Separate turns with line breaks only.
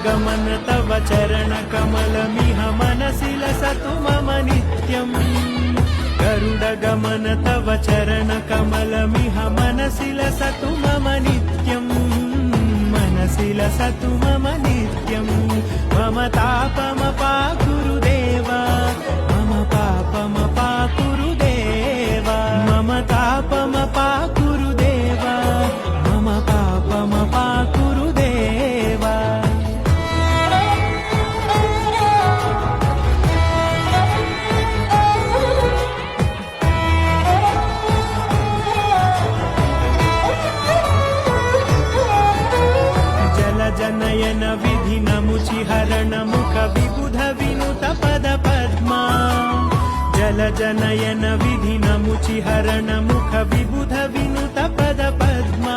गमन तव चरण कमलमिह मनसि लसतु मम नित्यम् गरुड गमन तव चरण कमलमिह मनसि लसतु मम नित्यम् मनसि लसतु मम नित्यम् मम तापमपा गुरुदेव मम पापमपा गुरुदेव मम तापमपा गुरुदेव मम पापमपा गुरुदेव जनयन विधि नमुचि हरण मुख विबुध विनुत पद पद्मा जल जनयन विधि नमुचि हरण मुख विबुध विनुत पद पद्मा।